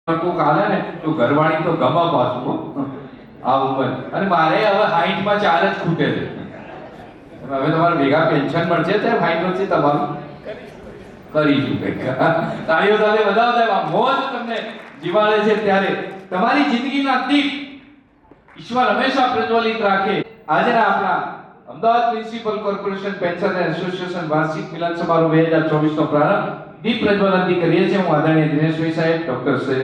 કોક આલે ને તો ઘરવાળી તો ગમા પાછું આ ઉપર અને મારે હવે 60 માં 4 જ ખૂટે છે. હવે તમારે ભેગા પેન્શન મળશે ત્યારે 60 વર્ષથી તમારું કરીશું કંઈક. તાળીઓ સાથે વધાવતા મોજ તમને જીવાડે છે ત્યારે તમારી જિંદગીના દીપ ઈશ્વર હંમેશા પ્રજ્વલિત રાખે. આજના આપણા Ahmedabad municipal corporation pension association વાર્ષિક મિલન સમારોહ 2024 નો પ્રારંભ દીપ પ્રજ્વલનથી કરીએ છીએ. હું આદરણીય દિનેશભાઈ સાહેબ, ડોક્ટર સાહેબ.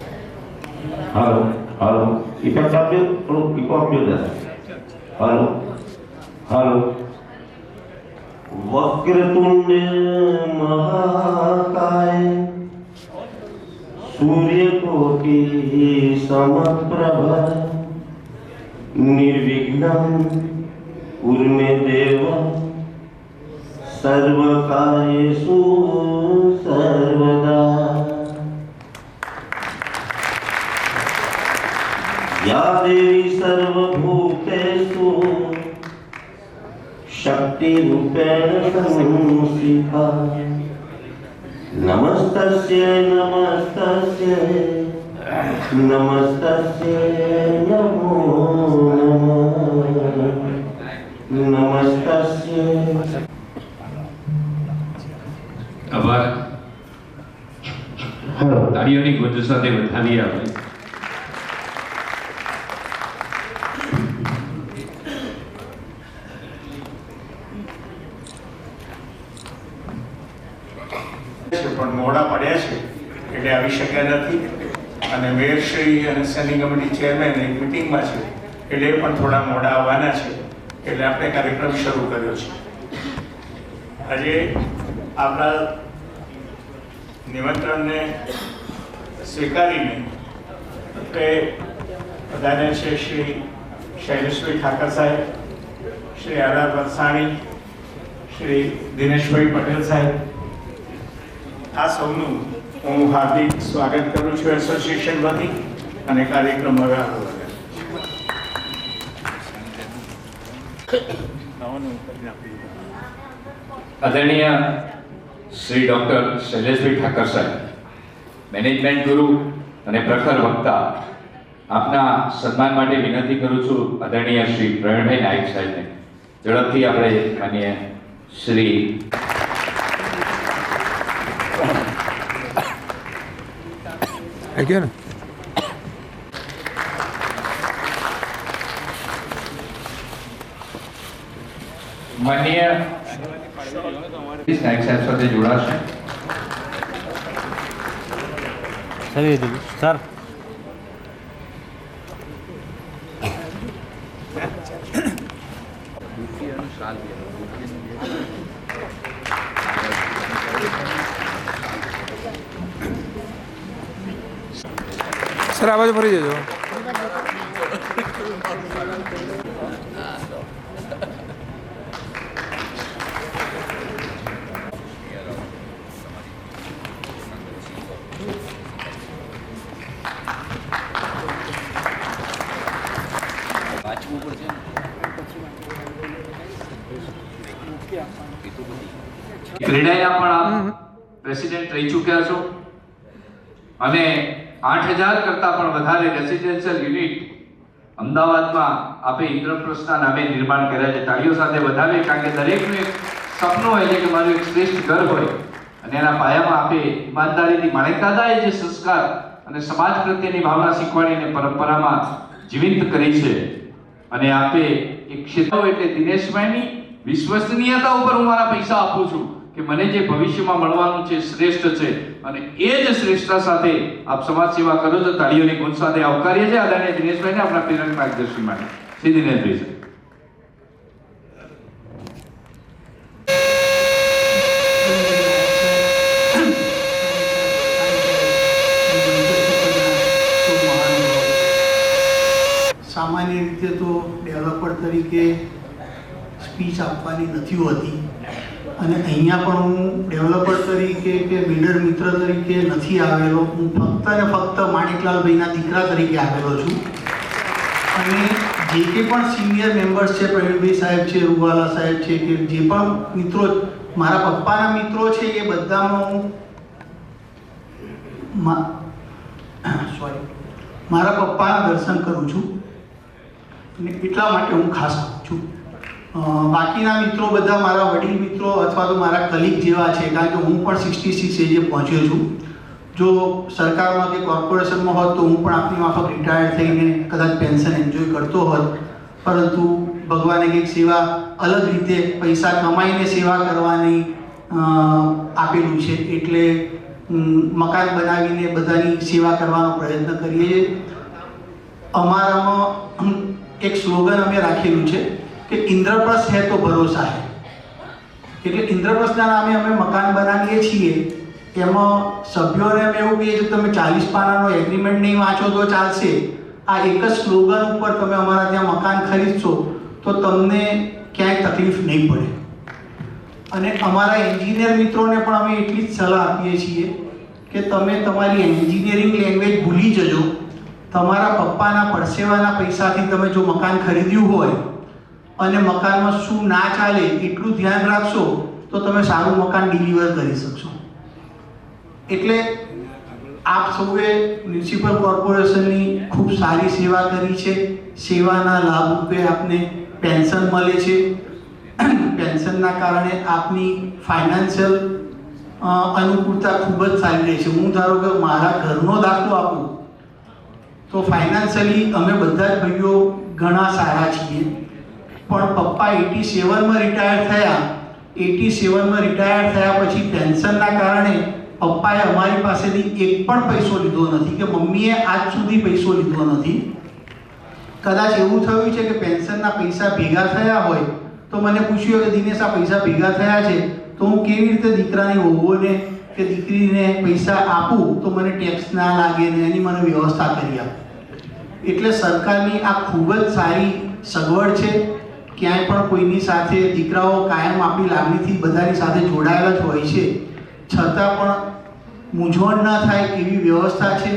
Halo, halo. Ipak sambil perlu ipak juga. Halo, halo. Vakratunda महाकाय सूर्यकोटि समप्रभ निर्विघ्नं कुर्मे देव सर्वकार्येषु सर्वदा. या देवी सर्वभूतेषु शक्तिरूपेण संस्थिता. नमस्तस्यै नमस्तस्यै नमस्तस्यै नमो नमः नमस्तस्यै. આભાર. તાળીઓની ગુંજ સાથે વધાવીએ આપણે. પણ મોડા પડ્યા છે એટલે આવી શક્યા નથી અને મેયરશ્રી અને સ્ટેન્ડિંગ કમિટી ચેરમેન એક મિટિંગમાં છે એટલે એ પણ થોડા મોડા આવવાના છે એટલે આપણે કાર્યક્રમ શરૂ કર્યો છે. આજે આપણા નિમંત્રણને સ્વીકારીને આપણે બધાને છે શ્રી શૈલેષભાઈ ઠાકર સાહેબ, શ્રી આર વરસાણી, શ્રી દિનેશભાઈ પટેલ સાહેબ, આ સૌનું હું હાર્દિક સ્વાગત કરું છું એસોસિએશન વતી અને કાર્યક્રમ હવે આગળ વધે. આદરણીય શ્રી ડોક્ટર શૈલેષભાઈ ઠાકર સાહેબ, મેનેજમેન્ટ ગુરુ અને પ્રખર વક્તા, આપના સન્માન માટે વિનંતી કરું છું આદરણીય શ્રી પ્રવીણભાઈ નાયક સાહેબને. ઝડપથી આપણે માનીએ શ્રી Again. માનીય નાયક સાહેબ સાથે જોડાશે. સર સર આ બાજુ ફરી જજો. ક્રેડાઈના પણ આપ પ્રેસિડેન્ટ રહી ચૂક્યા છો અને 8000 કરતા પણ વધારે રેસિડેન્શિયલ યુનિટ અમદાવાદમાં આપે ઇન્દ્રપ્રસ્થના નામે નિર્માણ કર્યા છે. તાળીઓ સાથે વધારે, કારણ કે દરેકનું એક સપનું હોય છે કે મારું એક શ્રેષ્ઠ ઘર હોય અને એના પાયામાં આપે ઈમાનદારીથી માણેક દાદાએ જે સંસ્કાર અને સમાજ પ્રત્યેની ભાવના શીખવાડીને પરંપરામાં જીવંત કરી છે અને આપે એક ક્ષેત્ર એટલે દિનેશભાઈની વિશ્વસનીયતા ઉપર હું મારા પૈસા આપું છું કે મને જે ભવિષ્યમાં મળવાનું છે શ્રેષ્ઠ છે અને એ જ શ્રેષ્ઠતા સાથે આપ સમાજ સેવા કરો છો. તાળીઓની ગુંજ સાથે આવકારીએ છીએ આદરણીય દિનેશભાઈને આપણા પ્રેરક માર્ગદર્શન માટે. શ્રી દિનેશભાઈ સાહેબ. સામાન્ય રીતે તો ડેવલપર તરીકે સ્પીચ આપવાની નથી હોતી અને અહીંયા પણ હું ડેવલપર તરીકે કે બિલ્ડર મિત્ર તરીકે નથી આવેલો. હું ફક્ત ને ફક્ત માણેકલાલભાઈના દીકરા તરીકે આવેલો છું અને જે કંઈ પણ સિનિયર મેમ્બર્સ છે, પ્રવીણભાઈ સાહેબ છે, રૂવાલા સાહેબ છે, કે જે પણ મિત્રો મારા પપ્પાના મિત્રો છે એ બધામાં હું સોરી, મારા પપ્પાના દર્શન કરું છું અને એટલા માટે હું ખાસ આવું છું. બાકીના મિત્રો બધા મારા વડીલ મિત્રો અથવા તો મારા કલીગ જેવા છે, કારણ કે હું પણ 66 એજે પહોંચ્યો છું. જો સરકારમાં કે કોર્પોરેશનમાં હોત તો હું પણ આપની માફક રિટાયર થઈને કદાચ પેન્શન એન્જોય કરતો હોત, પરંતુ ભગવાને કંઈક સેવા અલગ રીતે પૈસા કમાઈને સેવા કરવાની આપેલું છે, એટલે મકાન બનાવીને બધાની સેવા કરવાનો પ્રયત્ન કરીએ છીએ. અમારામાં એક સ્લોગન અમે રાખેલું છે કે ઇન્દ્રપ્રસ્થ હે તો ભરોસા હે. એટલે ઇન્દ્રપ્રસ્થના નામે અમે મકાન બનાવીએ છીએ. એમાં સભ્યોને અમે એવું કહીએ કે તમે 40 પાનાનો એગ્રીમેન્ટ નહીં વાંચો તો ચાલશે, આ એક જ સ્લોગન ઉપર તમે અમારા ત્યાં મકાન ખરીદશો તો તમને ક્યાંય તકલીફ નહીં પડે. અને અમારા એન્જિનિયર મિત્રોને પણ અમે એટલી જ સલાહ આપીએ છીએ કે તમે તમારી એન્જિનિયરિંગ લેંગ્વેજ ભૂલી જજો. તમારા પપ્પાના પરસેવાના પૈસાથી તમે જો મકાન ખરીદ્યું હોય અને મકાનમાં શું ના ચાલે એટલું ધ્યાન રાખશો તો તમે સારું મકાન ડિલિવર કરી શકશો. એટલે આપ સૌએ મ્યુનિસિપલ કોર્પોરેશનની ખૂબ સારી સેવા કરી છે. સેવાના લાભ રૂપે આપને પેન્શન મળે છે. પેન્શનના કારણે આપની ફાઇનાન્શિયલ અનુકૂળતા ખૂબ જ સારી રહે છે. હું ધારો કે મારા ઘરનો દાખલો આપું તો ફાઇનાન્શિયલી અમે બધા જ ભાઈઓ ઘણા સારા છીએ, પણ પપ્પા 87માં રિટાયર થયા. 87માં રિટાયર થયા પછી પેન્શનના કારણે પપ્પાએ અમારી પાસેથી એક પણ પૈસો લીધો નથી કે મમ્મીએ આજ સુધી પૈસો લીધો નથી. કદાચ એવું થયું છે કે પેન્શનના પૈસા ભેગા થયા હોય તો મને પૂછ્યું કે દિનેશ આ પૈસા ભેગા થયા છે તો હું કેવી રીતે દીકરાની વહુઓને કે દીકરીને પૈસા આપું તો મને ટેક્સ ના લાગે ને એની મને વ્યવસ્થા કરી આપું. એટલે સરકારની આ ખૂબ જ સારી સગવડ છે. ક્યાંય પણ કોઈની સાથે દીકરાઓ કાયમ આપણી લાગણીથી બધાની સાથે જોડાયેલા જ હોય છે, છતાં પણ મૂંઝવણ ના થાય એવી વ્યવસ્થા છે.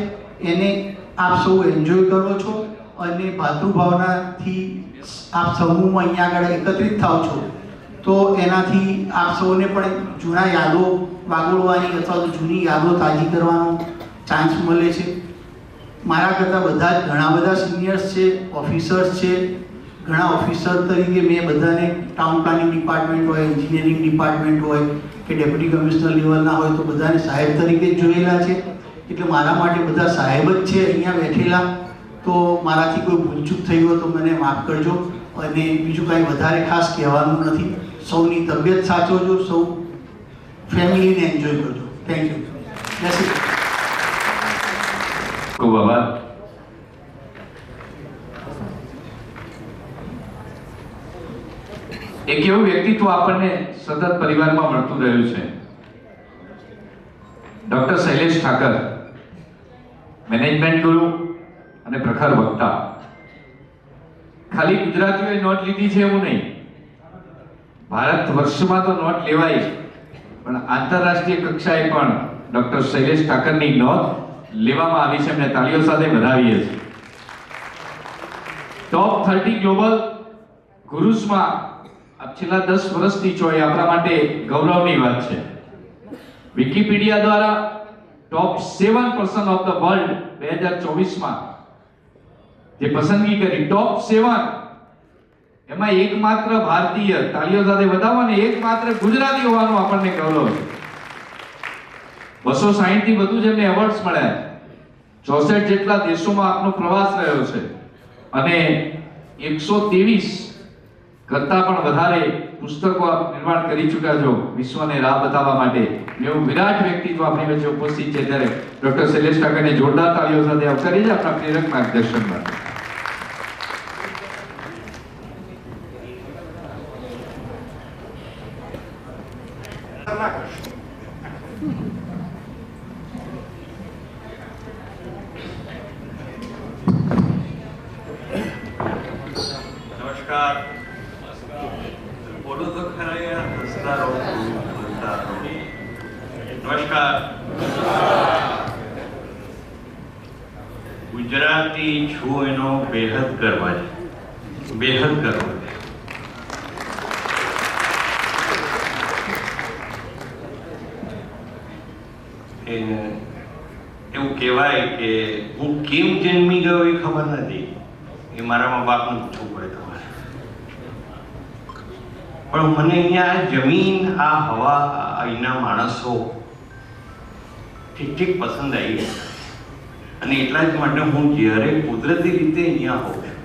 એને આપ સૌ એન્જોય કરો છો અને ભાતૃભાવનાથી આપ સમૂહમાં અહીંયા આગળ એકત્રિત થાવ છો તો એનાથી આપ સૌને પણ જૂના યાદો વાગોળવાની અથવા તો જૂની યાદો તાજી કરવાનો ચાન્સ મળે છે. મારા કરતાં બધા જ ઘણા બધા સિનિયર્સ છે, ઓફિસર્સ છે. ઘણા ઓફિસર તરીકે મેં બધાને ટાઉન પ્લાનિંગ ડિપાર્ટમેન્ટ હોય, એન્જિનિયરિંગ ડિપાર્ટમેન્ટ હોય કે ડેપ્યુટી કમિશનર લેવલના હોય તો બધાને સાહેબ તરીકે જ જોયેલા છે. એટલે મારા માટે બધા સાહેબ જ છે અહીંયા બેઠેલા. તો મારાથી કોઈ ભૂલચૂક થઈ હોય તો મને માફ કરજો. અને બીજું કાંઈ વધારે ખાસ કહેવાનું નથી. સૌની તબિયત સાચવજો, સૌ ફેમિલીને એન્જોય કરજો. Thank you. ખૂબ આભાર. એક એવું વ્યક્તિત્વ આપણને સતત પરિવારમાં મળતું રહ્યું છે, ડોક્ટર શૈલેષ ઠાકર, મેનેજમેન્ટ ગુરુ અને પ્રખર વક્તા. ખાલી ગુજરાતીઓએ નોટ લીધી છે એવું નહીં, ભારત વર્ષમાં તો નોટ લેવાય, પણ આંતરરાષ્ટ્રીય કક્ષાએ પણ ડોક્ટર શૈલેષ ઠાકરની નોંધ લેવામાં આવી છે. એમને તાળીઓ સાથે વધાવીએ છીએ. ટોપ 30 ગ્લોબલ ગુરુસમાં આપ છેલ્લા 10 વર્ષથી છો, એ આપણા માટે ગૌરવની વાત છે. વિકિપીડિયા દ્વારા ટોપ 7 પર્સન ઓફ ધ વર્લ્ડ 2024માં જે પસંદગી કરી, ટોપ 7, એમાં એકમાત્ર ભારતીય, તાળીઓ સાથે વધાવો ને, એકમાત્ર ગુજરાતી હોવાનું આપણને ગૌરવ છે. 260 થી વધુ જેમને એવોર્ડ્સ મળ્યા, 64 જેટલા દેશોમાં આપનો પ્રવાસ રહ્યો છે અને 123 કરતા પણ વધારે પુસ્તકો આપ નિર્માણ કરી ચૂક્યા છો વિશ્વને રાહ બતાવવા માટે. એવું વિરાટ વ્યક્તિત્વ આપણી વચ્ચે ઉપસ્થિત છે, ત્યારે ડોક્ટર શૈલેષ ઠાકરને જોરદાર તાળીઓ સાથે આવકારીએ છીએ આપણા પ્રેરક માર્ગદર્શન માટે. નમસ્કાર. બોલો તો ખરા યાર, હસતા રહો, બોલતા રહો. નમસ્કાર. ગુજરાતી છું એનો બેહદ ગર્વ છે, બેહદ ગર્વ છે. એવું કહેવાય કે હું કેમ જન્મી ગયો એ ખબર નથી, એ મારા મા બાપને પૂછવું પડે તમારે. પણ મને અહીંયા આ જમીન, આ હવા, અહીંના માણસો ઠીક ઠીક પસંદ આવી ગયા. અને એટલા જ માટે હું જ્યારે કુદરતી રીતે અહીંયા હોઉં છું,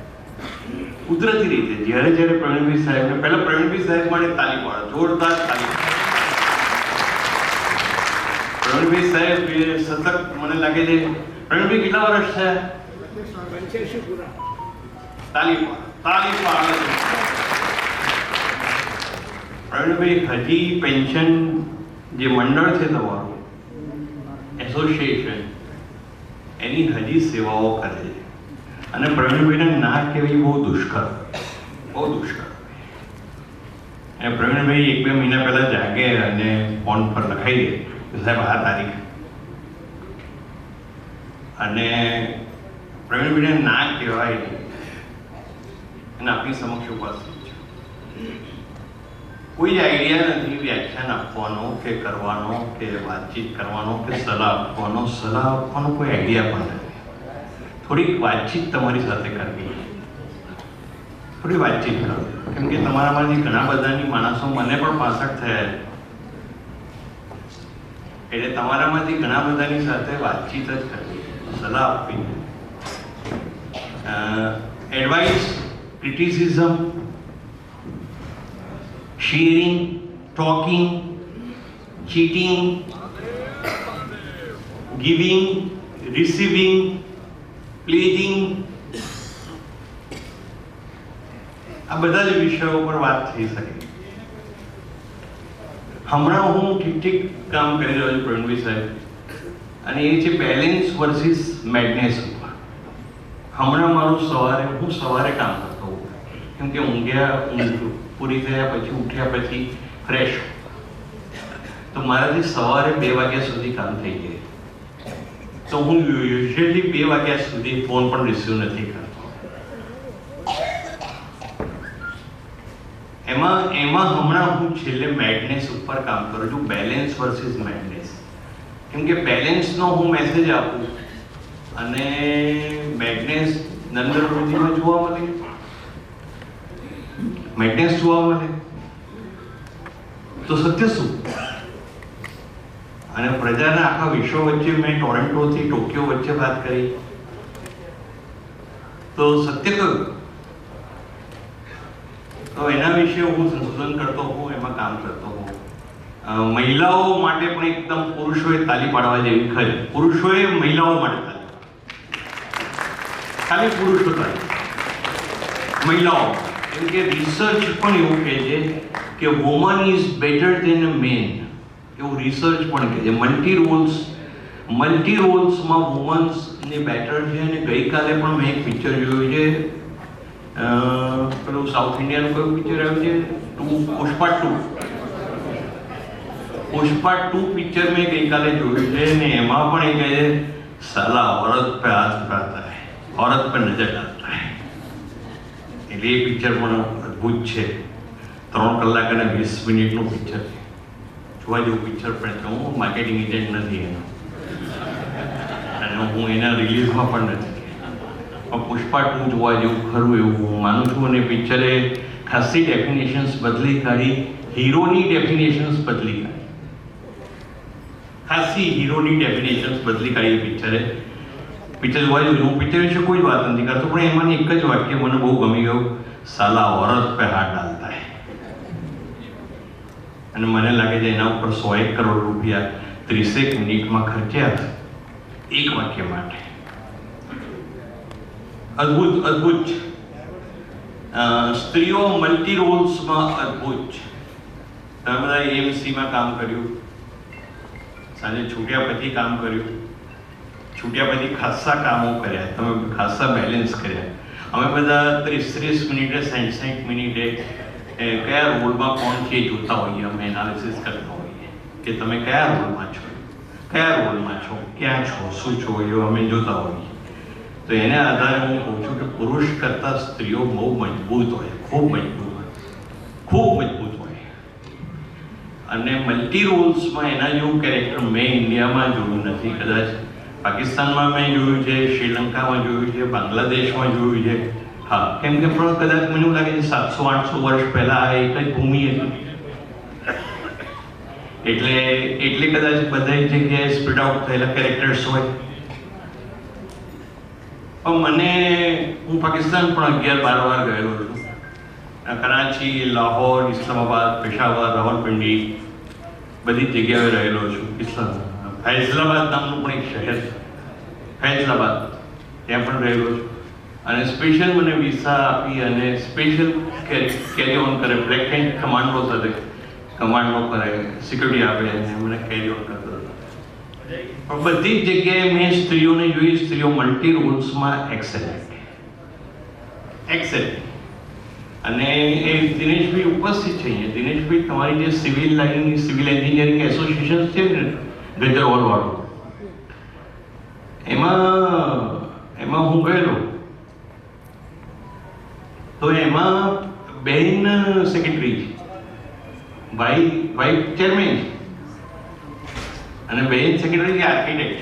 કુદરતી રીતે જ્યારે પ્રવીણભાઈ સાહેબને, પહેલા પ્રવીણભાઈ સાહેબ માટે તાલી પાડો, જોરદાર તાલી. પ્રવીણભાઈ સાહેબ એ સતત મને લાગે છે, પ્રવીણભાઈ કેટલા વર્ષ થયા? તાલી પાડો. પ્રવીણભાઈ હજી પેન્શન જે મંડળ છે તમારું, એસોસિએશન, એની હજી સેવાઓ કરે છે. અને પ્રવીણભાઈને ના કહેવી બહુ દુષ્કર. અને પ્રવીણભાઈ 1-2 મહિના પહેલા જાગે અને ફોન પર લખાઈ દે કે સાહેબ આ તારીખ. અને પ્રવીણભાઈને ના કહેવાય નહીં. અને આપણી સમક્ષ ઉપસ્થિત છે. કોઈ જ આઈડિયા નથી વ્યાખ્યાન આપવાનો કે કરવાનો કે વાતચીત કરવાનો કે સલાહ આપવાનો કોઈ આઈડિયા પણ નથી. થોડીક વાતચીત તમારી સાથે કરવી, થોડી વાતચીત કરો. કેમ કે તમારામાંથી ઘણા બધાની માણસો, મને પણ 65 થયા છે, એટલે તમારામાંથી ઘણા બધાની સાથે વાતચીત જ કરવી, સલાહ આપવી. Advice, criticism, sharing, talking, cheating, giving, receiving, pledging, આ બધા જ વિષયો પર વાત થઈ શકે. હમણાં હું ઠીક કામ કરી રહ્યો છું પ્રવીણભાઈ સાહેબ, અને એ છે બેલેન્સ વર્સિસ મેડનેસ ઉપર. હમણાં હું સવારે કામ કરતો હોઉં, કેમ કે ઊંઘ પૂરી થયા પછી ઉઠ્યા પછી ફ્રેશ, તો મારાથી સવારે 2 વાગ્યા સુધી કામ થઈ જાય. તો હું યુઝ્યુઅલી 2 વાગ્યા સુધી ફોન પણ રિસીવ નથી કરતો. એમાં હમણાં હું છેલ્લે મેડનેસ ઉપર કામ કરું છું, બેલેન્સ વર્સિસ મેડનેસ. કેમ કે બેલેન્સનો હું મેસેજ આપું અને મેડનેસ નરેન્દ્ર મોદીમાં જોવા મળે, મેડનેસ જોવા મળે, તો સત્ય શું? અને પ્રજાના આખા વિશ્વ વચ્ચે મેં ટોરેન્ટોથી ટોક્યો વચ્ચે વાત કરી, તો સત્ય કયું? તો એના વિશે હું સંશોધન કરતો હોઉં, એમાં કામ કરતો હોઉં. મહિલાઓ માટે પણ એકદમ પુરુષોએ તાલી પાડવા જેવી ખરી. પુરુષોએ મહિલાઓ માટે તાલી, ખાલી પુરુષો તાલી, મહિલાઓ. કેમ કે રિસર્ચ પણ એવું કહે છે કે woman is better than a man, એવું રિસર્ચ પણ કહે છે. મલ્ટી રોલ્સમાં વુમન્સને બેટર છે. અને ગઈકાલે પણ મેં એક પિક્ચર જોયું છે, પેલું સાઉથ ઇન્ડિયાનું કયું પિક્ચર આવ્યું છે, પુષ્પા 2 પિક્ચર મેં ગઈકાલે જોયું છે. ને એમાં પણ એ કહે છે, સાલા औरत पे हाथ उठाता है, औरत पे नजर डालता है. એટલે એ પિક્ચર પણ અદ્ભુત છે. 3 કલાક અને 20 મિનિટનું પિક્ચર છે, જોવા જેવું પિક્ચર પણ છે. હું માર્કેટિંગ એજન્ટ નથી એનો, અને હું એના રિલીઝમાં પણ નથી. પણ પુષ્પા 2 જોવા જેવું ખરું એવું હું માનું છું. અને પિક્ચરે ખાસી ડેફિનેશન્સ બદલી કાઢી, હીરોની ડેફિનેશન્સ બદલી કાઢી, ખાસી હીરોની ડેફિનેશન્સ બદલી કાઢી પિક્ચરે. પિક્ચર જોવા જેવું. હું પિક્ચર વિશે કોઈ જ વાત નથી કરતો, પણ એમાંની એક જ વાક્ય મને બહુ ગમી ગયું, સાલા औरत पे हाथ डालता है. અને મને લાગે છે એના ઉપર 101 કરોડ રૂપિયા 30 મિનિટમાં ખર્ચ્યા એક વાક્ય માટે. અદ્ભુત. સ્ત્રીઓ મલ્ટી રોલ્સમાં અદ્ભુત છે. તમે બધા એએમસીમાં કામ કર્યું, સાંજે છૂટ્યા પછી કામ કર્યું, છૂટ્યા પછી ખાસ્સા કામો કર્યા, તમે ખાસ્સા બેલેન્સ કર્યા. અમે બધા 30 મિનિટે 60 મિનિટે કયા રોલમાં કોણ છે જોતા હોઈએ, અમે એનાલિસિસ કરતા હોઈએ કે તમે કયા રોલમાં છો, ક્યાં છો, શું છો, એ અમે જોતા હોઈએ. તો એના આધારે હું કહું છું કે પુરુષ કરતાં સ્ત્રીઓ બહુ મજબૂત હોય, ખૂબ મજબૂત હોય. અને મલ્ટી રોલ્સમાં એના જેવું કેરેક્ટર મેં ઇન્ડિયામાં જોયું નથી. કદાચ પાકિસ્તાનમાં મેં જોયું છે, શ્રીલંકામાં જોયું છે, બાંગ્લાદેશમાં જોયું છે. હા, કેમ કે પણ કદાચ મને એવું લાગે છે 700-800 વર્ષ પહેલા આ એક જ ભૂમિ હતી, એટલે કદાચ બધી જગ્યાએ સ્પ્રેડ આઉટ થયેલા કેરેક્ટર્સ હોય. પણ હું પાકિસ્તાન પણ 11-12 વાર ગયેલો છું. કરાચી, લાહોર, ઇસ્લામાબાદ, પેશાવર, રાવલપિંડી બધી જગ્યાએ રહેલો છું. ફૈઝલાબાદ નામનું પણ એક શહેર છે, ફૈઝલાબાદ, ત્યાં પણ રહેલો છું. અને સ્પેશિયલ મને વિઝા આપી અને સ્પેશિયલ કેરી ઓન કરે, બ્લેક હેન્ડ કમાન્ડો સાથે કમાન્ડો કરે, સિક્યુરિટી આપે અને મને કેરી ઓન કરતો હતો. પણ બધી જ જગ્યાએ મેં સ્ત્રીઓને જોઈ, સ્ત્રીઓ મલ્ટી રોલ્સમાં એક્સેલન્ટ. અને એ દિનેશભાઈ ઉપસ્થિત છે અહીંયા. દિનેશભાઈ, તમારી જે સિવિલ લાઇનની સિવિલ એન્જિનિયરિંગ એસોસિએશન છે ને ગજરવાળું, એમાં હું ગયેલો. તો એમાં બેન સેક્રેટરી છે, ભાઈ ચેરમેન છે, અને બેન સેક્રેટરી આર્કિટેક્ટ.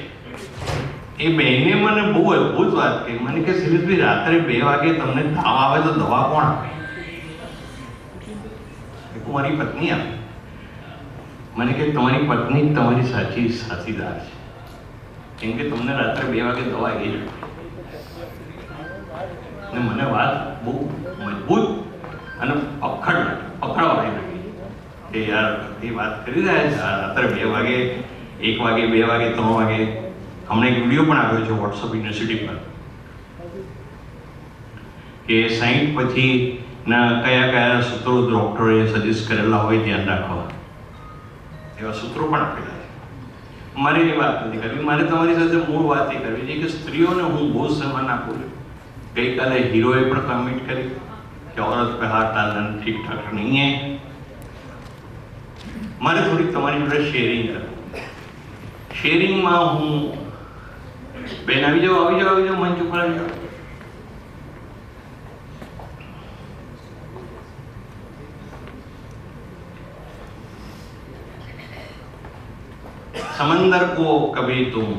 એ બહેને મને બહુ અદ્ભુત વાત કહી. મને કે શૈલેષભાઈ, રાત્રે 2 વાગે તમને તાવ આવે તો દવા કોણ આપે? મારી પત્ની આપે. મને કે તમારી પત્ની તમારી સાચી સાથીદાર છે, કેમ કે તમને રાત્રે 2 વાગે દવા એ જ. અને મને વાત બહુ મજબૂત અને પકડવાળી લાગી કે યાર એ વાત કરી રહ્યા છે રાત્રે 2 વાગે, 1 વાગે, 2 વાગે, 3 વાગે. હમણાં એક વિડીયો પણ આવ્યો છે વોટ્સઅપ યુનિવર્સિટી પર કે 60 પછી ના કયા સૂત્રો ડોક્ટરોએ સજેસ્ટ કરેલા હોય ધ્યાન રાખવા, એવા સૂત્રો પણ આપેલા છે. મારે એ વાત નથી કરવી, મારે તમારી સાથે મૂળ વાત એ કરવી છે કે સ્ત્રીઓને હું બહુ સન્માન આપું છું. ગઈકાલે હીરોએ પણ કમેન્ટ કરી કે औरत पे हाथ डालना ठीक ठाक नहीं है. મારે થોડીક તમારી જોડે શેરિંગ કરવું. શેરિંગમાં હું બેન આવી જાઓ મંચ ઉપર આવી જાઓ. समंदर को कभी तुम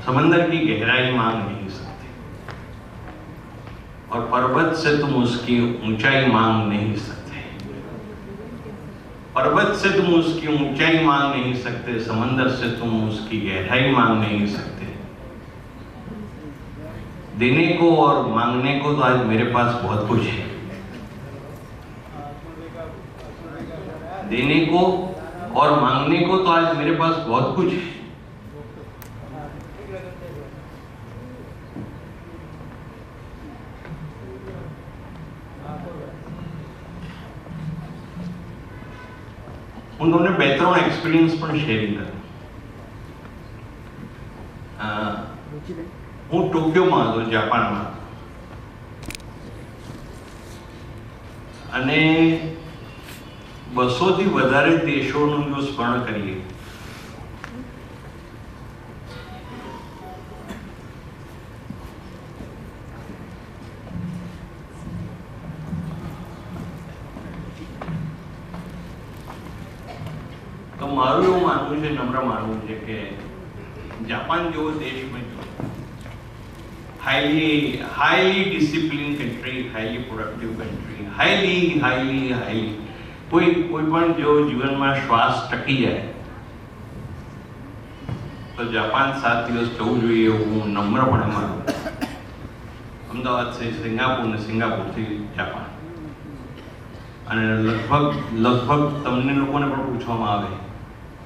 समंदर की गहराई मांग नहीं सकते और पर्वत से तुम उसकी ऊंचाई मांग नहीं सकते. पर्वत से तुम उसकी ऊंचाई मांग नहीं सकते, समंदर से तुम उसकी गहराई मांग नहीं सकते. देने को और मांगने को तो आज मेरे पास बहुत कुछ है. देने को और मांगने को तो आज मेरे पास बहुत कुछ है. હું તમને 2-3 એક્સપિરિયન્સ પણ શેરિંગ કરું. હું ટોક્યોમાં હતો, જાપાનમાં, અને 200થી વધારે દેશોનું જો સ્મરણ કરીએ તો મારું એવું માનવું છે, નમ્ર માનવું છે કે જાપાન જેવો દેશ મેં highly disciplined country, highly productive country, highly કોઈ પણ જો જીવનમાં શ્વાસ ટકી જાય તો જાપાન 7 દિવસ જવું જોઈએ એવું હું નમ્રપણે માનું. અમદાવાદથી સિંગાપુર ને સિંગાપુરથી જાપાન. અને લગભગ તમને લોકોને પણ પૂછવામાં આવે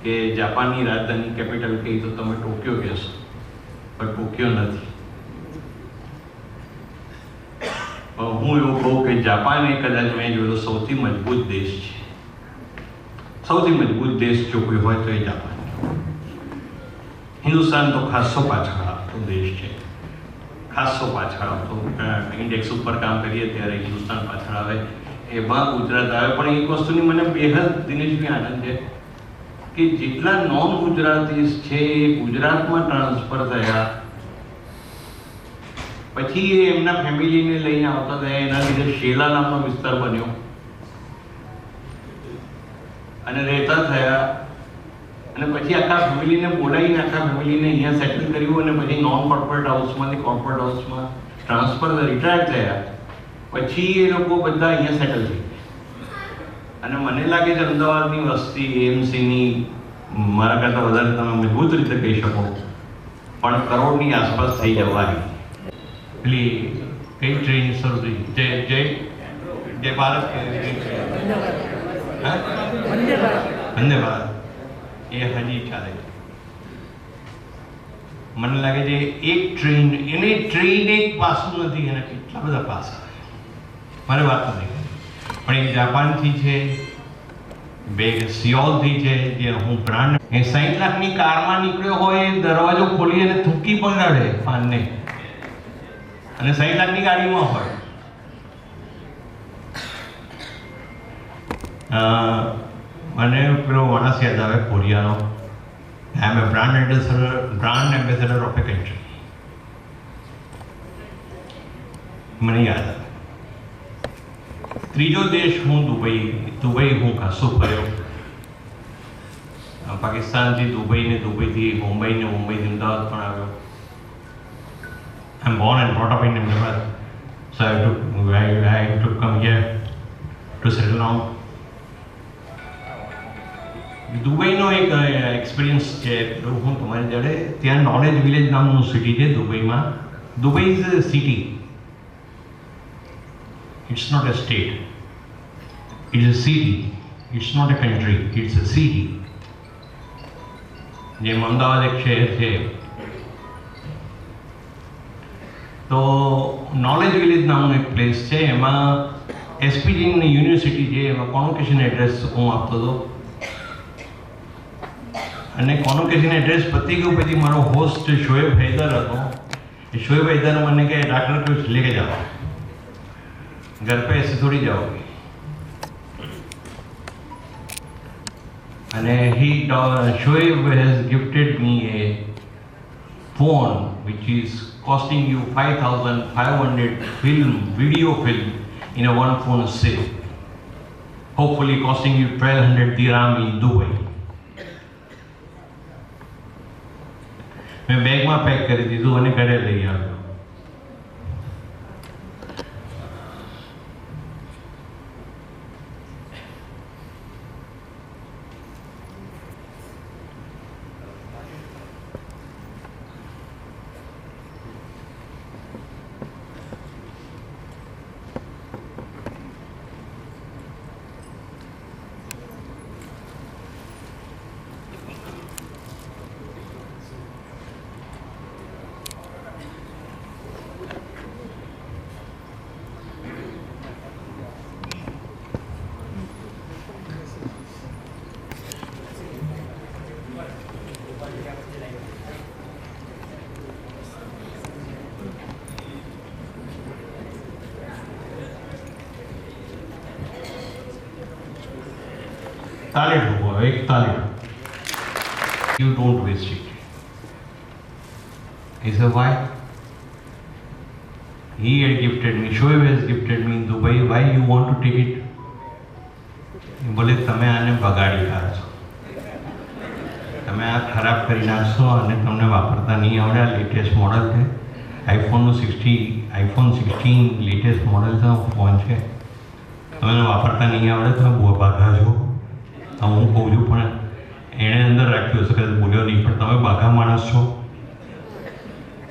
કે જાપાનની રાજધાની કેપિટલ કઈ, તો તમે ટોક્યો કહેશો, પણ ટોક્યો નથી. હું એવું કહું કે જાપાન એ કદાચ મેં જોયેલો સૌથી મજબૂત દેશ છે. સૌથી મજબૂત દેશ જો કોઈ હોય તો એ જાપાન. હિન્દુસ્તાન તો ખાસો પાછળ આવતો દેશ છે, ખાસો પાછળ આવતો. ઇન્ડેક્સ ઉપર કામ કરીએ ત્યારે હિન્દુસ્તાન પાછળ આવે, એમાં ગુજરાત આવે. પણ એક વસ્તુની મને બેહદ દિનેશભાઈ આનંદ છે કે જેટલા નોન ગુજરાતીસ છે એ ગુજરાતમાં ટ્રાન્સફર થયા પછી એ એમના ફેમિલીને લઈને આવતા થયા. એના લીધે શેલા નામનો વિસ્તાર બન્યો અને રહેતા થયા. અને પછી આખા ફેમિલીને બોલાવીને આખા ફેમિલીને અહીંયા સેટલ કર્યું અને પછી નોન કોર્પોરેટ હાઉસમાંથી કોર્પોરેટ હાઉસમાં ટ્રાન્સફર રિટાયર થયા પછી એ લોકો બધા અહીંયા સેટલ થઈ અને મને લાગે છે અમદાવાદની વસ્તી એએમસીની મારા કરતાં વધારે તમે મજબૂત રીતે કહી શકો પણ કરોડની આસપાસ થઈ જવાની. પેલી કઈ ટ્રેન શરૂ થઈ જય ભારત વંદે ભારત એ હજી ચાલે છે. મને લાગે છે એક ટ્રેન એને ટ્રેન એક પાસું નથી, એના કેટલા બધા પાસા મારે વાત નથી પણ એક જાપાનથી છે, બે સિયોલથી છે જે હું બ્રાન્ડ એ 60 લાખની કારમાં નીકળ્યો હોય દરવાજો ખોલી અને થૂકી પકડાડે ફાનને અને 60 લાખની ગાડીમાં હોય. મને પેલો માણસ યાદ આવે કોરિયાનો, I am a brand ambassador of a country. મને યાદ આવે. ત્રીજો દેશ હું દુબઈ હું ખાસો ફર્યો. પાકિસ્તાનથી દુબઈ ને દુબઈથી મુંબઈ ને મુંબઈથી અમદાવાદ પણ આવ્યો. I am born and brought up in Ahmedabad, so I had to come here to settle down. દુબઈનો એક એક્સપિરિયન્સ છે હું તમારી જોડે. ત્યાં નોલેજ વિલેજ નામનું સિટી છે દુબઈમાં. Dubai is a city, it's not a state, it's a city, it's not a country, it's a city. જેમ અમદાવાદ એક શહેર છે તો નોલેજ વિલેજ નામનું એક પ્લેસ છે. એમાં એસપીજીની યુનિવર્સિટી છે, એમાં કોન્વોકેશન એડ્રેસ હું આપતો હતો અને કોન્વોકેશન એડ્રેસ પતી ગયું પછી મારો હોસ્ટ શોએબ હૈદર હતો. એ શોએબ હૈદર મને કહે डॉक्टर को लेके जाओ, घर पे ऐसे थोड़ी जाओगे. And Shoaib has gifted me a phone which is costing you 5,500 video film in a one phone set. Hopefully costing you 1,200 dirham in Dubai. मैं बैग में पैक कर दी અને ઘરે લઈ આવ્યો. ताले ठोको, एक ताले. You don't waste it. He said, why? He had gifted me, Shoaib has gifted me in Dubai. Why you want to take it? બોલે તમે આને બગાડી કાઢશો, તમે આ ખરાબ કરી નાખશો અને તમને વાપરતા નહીં આવડે. આ લેટેસ્ટ મોડલ છે, આઈફોન 16 લેટેસ્ટ મોડલ છે ફોન છે. તમને વાપરતા નહીં આવડે, તમે બાઘા છો. હું કહું છું પણ એણે અંદર રાખ્યું હશે, કદાચ બોલ્યો નહીં, પણ તમે બાઘા માણસ છો,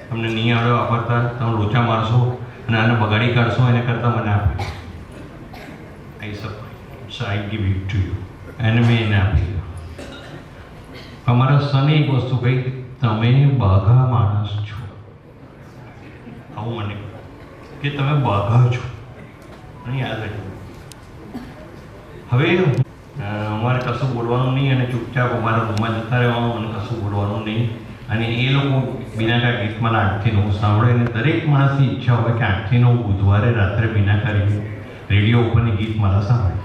તમને નહીં આવડે વાપરતા, તમે લોચા મારશો અને આને બગાડી કાઢશો. એને કરતાં મને આપી, આઈ ગીવ ઇટ ટુ યુ. એને મેં એને આપી. અમારા સને એક વસ્તુ કહી, તમે બાઘા માણસ છો. આવું મને કે તમે બાઘા છો, અને યાદ રાખ્યું. હવે અમારે કશું બોલવાનું નહીં અને ચૂપચાપ અમારા રૂમમાં જતા રહેવાનું, અને કશું બોલવાનું નહીં. અને એ લોકો બિનાકા ગીત મારા 8 થી 9 સાંભળે. અને દરેક માણસની ઈચ્છા હોય કે 8 થી 9 બુધવારે રાત્રે બિનાકા રેડિયો ઉપરની ગીત મારા સાંભળે.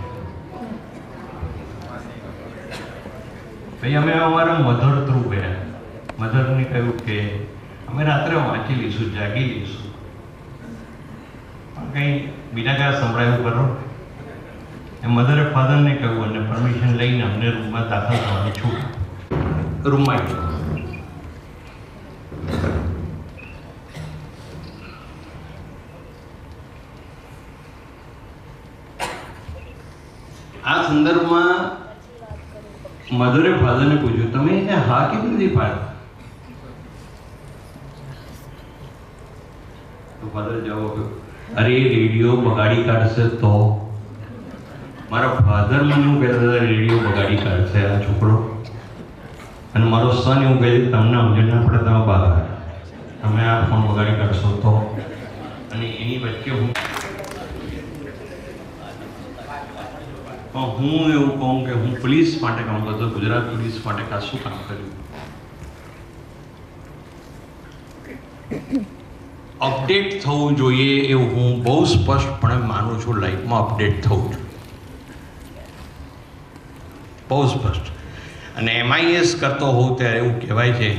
પછી અમે અમારા મધર થ્રુ ગયા. મધરને કહ્યું કે અમે રાત્રે વાંચી લઈશું, જાગી લઈશું, પણ કંઈ બિનાકા સંભળાયું કરો. મધરે ફાધરને કહ્યું અને પરમિશન લઈને અમને રૂમમાં દાખલ થવાની છૂટ. રૂમમાં જાઓ. આ સંદર્ભમાં મધરે ફાધરને પૂછ્યું, તમે એને હા કેમ નથી પાડતા? તો ફાધર જવાબ આપ્યો, અરે રેડિયો બગાડી કાઢશે તો. મારા ફાધર મને એવું કહેતા હતા, રેડિયો બગાડી કાઢશે આ છોકરો. અને મારો સન એવું કહે છે, તમને સમજણ ના પડે તમે બહાર, તમે આ ફોન બગાડી કાઢશો તો. અને એની વચ્ચે હું એવું કહું કે હું પોલીસ માટે કામ કરતો, ગુજરાત પોલીસ માટે ખાસું કામ કર્યું. અપડેટ થવું જોઈએ એવું હું બહુ સ્પષ્ટપણે માનું છું. લાઈફમાં અપડેટ થવું જોઈએ, બહુ સ્પષ્ટ. અને MIS કરતો હોઉં ત્યારે એવું કહેવાય છે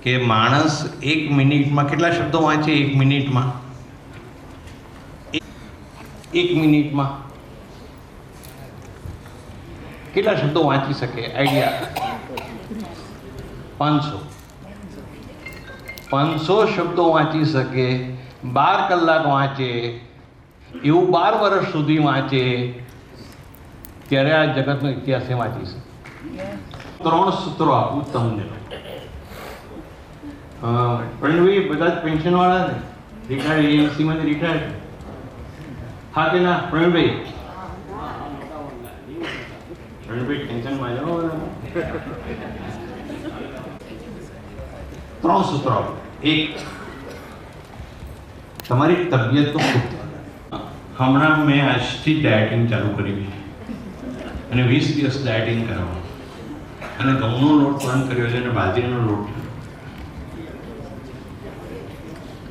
કે માણસ 1 મિનિટમાં કેટલા શબ્દો વાંચે? 1 મિનિટમાં 1 મિનિટમાં કેટલા શબ્દો વાંચી શકે? આઈડિયા? 500 શબ્દો વાંચી શકે. 12 કલાક વાંચે, એવું 12 વર્ષ સુધી વાંચે, ત્યારે આ જગતનો ઇતિહાસ એ વાંચી શકે. 3 સૂત્રો આપું તમને. પ્રવીણભાઈ બધા જ પેન્શન વાળા ને, રિટાયર્ડ AMC માંથી રિટાયર્ડ. હા કે ના પ્રવીણભાઈ? પ્રવીણભાઈ ટેન્શનમાં જાઓ. 3 સૂત્રો આપો. 1, તમારી તબિયતનું હમણાં મેં આજથી ડાયટિંગ ચાલુ કરી છે અને 20 દિવસ ડાયટિંગ કરવાનું. અને ઘઉંનો લોટ બંધ કર્યો છે અને બાજરીનો લોટ.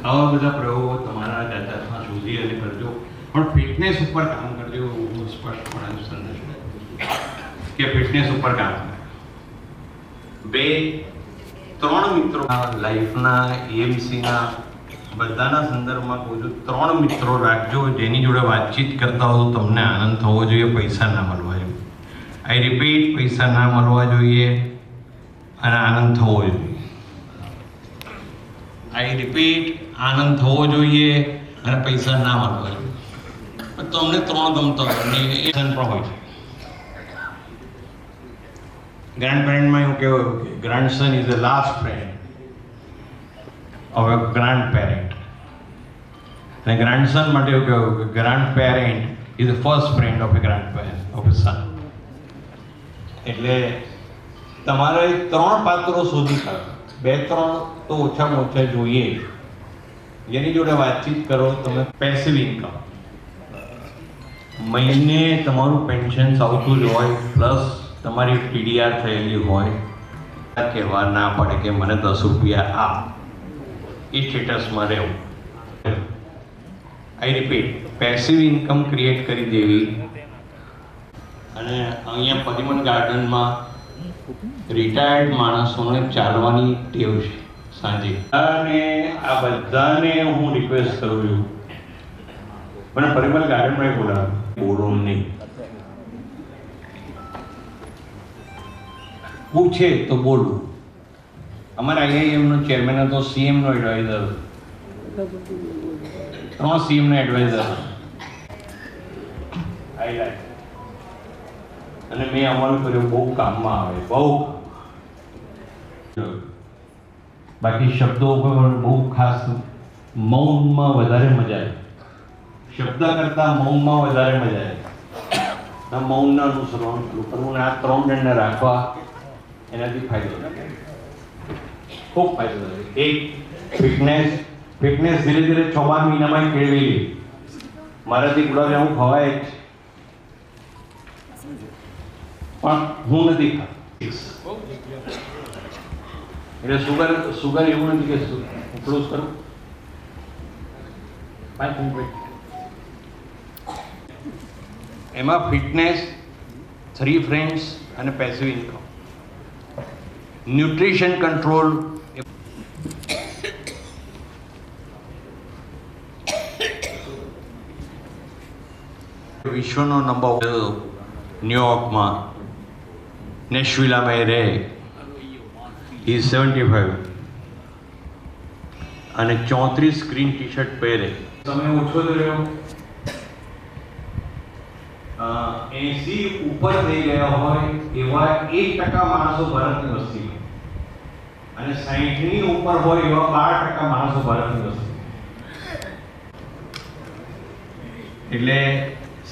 આવા બધા પ્રયોગો તમારા જાતમાં શોધી અને કરજો, પણ ફિટનેસ ઉપર કામ કરજો. હું સ્પષ્ટપણે સંદેશ કે ફિટનેસ ઉપર કામ કરે. 2, 3 મિત્રો લાઈફના EMCના બધાના સંદર્ભમાં કહું છું, 3 મિત્રો રાખજો જેની જોડે વાતચીત કરતા હો તો તમને આનંદ થવો જોઈએ, પૈસા ના મળવા જોઈએ. આઈ રિપીટ, પૈસા ના મળવા જોઈએ અને આનંદ થવો જોઈએ. આઈ રિપીટ, આનંદ થવો જોઈએ અને પૈસા ના મળવા જોઈએ. તો અમને 3 ગમતો પણ હોય છે. ગ્રાન્ડ પેરેન્ટમાં એવું કહેવાયું કે grandson is the last friend of a grand parent. અને ગ્રાન્ડસન માટે એવું કહેવાયું કે grand parent is the first friend of a grand parent of a son. એટલે તમારે 3 પાત્રો શોધી કાઢો. 2-3 તો ઓછામાં ઓછા જોઈએ, જેની જોડે વાતચીત કરો તમે. પેસિવ ઇન્કમ, મહિને તમારું પેન્શન આવતું જ હોય, પ્લસ તમારી TDR થયેલી હોય. કહેવા ના પડે કે મને 10 રૂપિયા આ, એ સ્ટેટસમાં રહેવું. આઈ રિપીટ, પેસિવ ઇન્કમ ક્રિએટ કરી દેવી. અને અહીંયા પરિમલ ગાર્ડનમાં રિટાયર્ડ માણસોને ચાલવાની ટેવ છે સાંજે. અને આ બધાને હું રિક્વેસ્ટ કરું છું, મને પરિમલ ગાર્ડનમાં બોલો નહીં. પૂછે તો બોલું. અમારા IIM નો ચેરમેન હતો, CM નો એડવાઇઝર, 3 CM ના એડવાઇઝર. અને મેં અમલ કર્યો, બહુ કામમાં આવે, બહુ. બાકી શબ્દો ઉપર બહુ ખાસ, મૌનમાં વધારે મજા આવે. શબ્દ કરતા મૌનમાં વધારે મજા આવે. મૌનના અનુસરવાનું શરૂ કરવું ને આ 3 જણને રાખવા, એનાથી ફાયદો થાય, ખૂબ ફાયદો થાય. 1, ફિટનેસ ધીરે ધીરે 6-12 મહિનામાં કેળવેલી. મારાથી ગુલાબ જામુન ખવાય જ, પણ હું નથી ખાતો. એટલે સુગર એવું નથી કે ક્લોઝ કરું. 5 મિનિટ. એમાં ફિટનેસ, 3 ફ્રેન્ડ્સ અને પેસિવ ઇન્કમ. ન્યુટ્રિશન કંટ્રોલ, વિશ્વનો નંબર ન્યુયોર્કમાં નેશવિલામાં રહે ઇઝ 75 અને 34 સ્ક્રીન ટી શર્ટ પહેરે. સમય ઓછો જ રહ્યો. 80 ઉપર થઈ ગયા હોય એવા 1% માણસો ભારતની વસ્તીમાં અને 60ની ઉપર હોય એવા 12% માણસો ભારતની વસ્તી. એટલે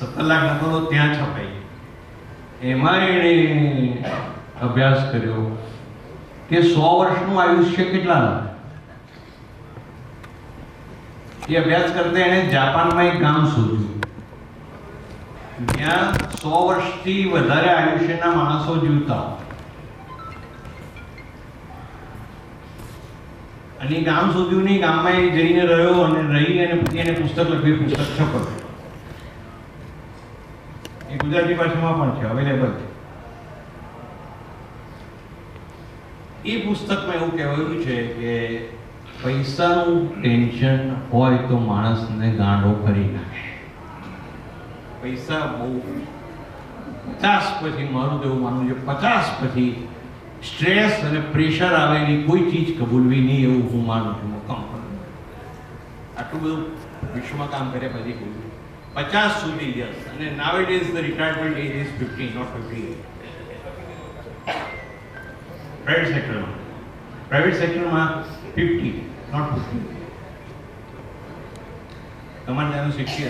17 લાખ નકલો ત્યાં છપાઈ. એમાં એણે અભ્યાસ કર્યો કે 100 વર્ષનું આયુષ્ય કેટલાનું. એ અભ્યાસ કરતા એણે જાપાનમાં એક ગામ શોધ્યું જ્યાં 100 વર્ષથી વધારે આયુષ્યના માણસો જીવતા. અને એ ગામ શોધ્યું નહીં, ગામમાં એ જઈને રહ્યો અને રહી અને પછી એને પુસ્તક લખ્યું, પુસ્તક છપાયું. એ ગુજરાતી ભાષામાં પણ છે, અવેલેબલ છે. એ પુસ્તકમાં એવું કહેવાયું છે કે પૈસાનું ટેન્શન હોય તો માણસને ગાંડો કરી નાખે. પૈસા બહુ 50 પછી, મારું તો એવું માનવું છે, 50 પછી સ્ટ્રેસ અને પ્રેશર આવેલી કોઈ ચીજ કબૂલવી નહીં એવું હું માનું છું. આટલું બધું વિશ્વમાં કામ કર્યા પછી 50 સુધી યસ. અને nowadays the retirement age is 50, not 58. Private સેક્ટરમાં 50, not 50. તમારે ત્યાંનું 60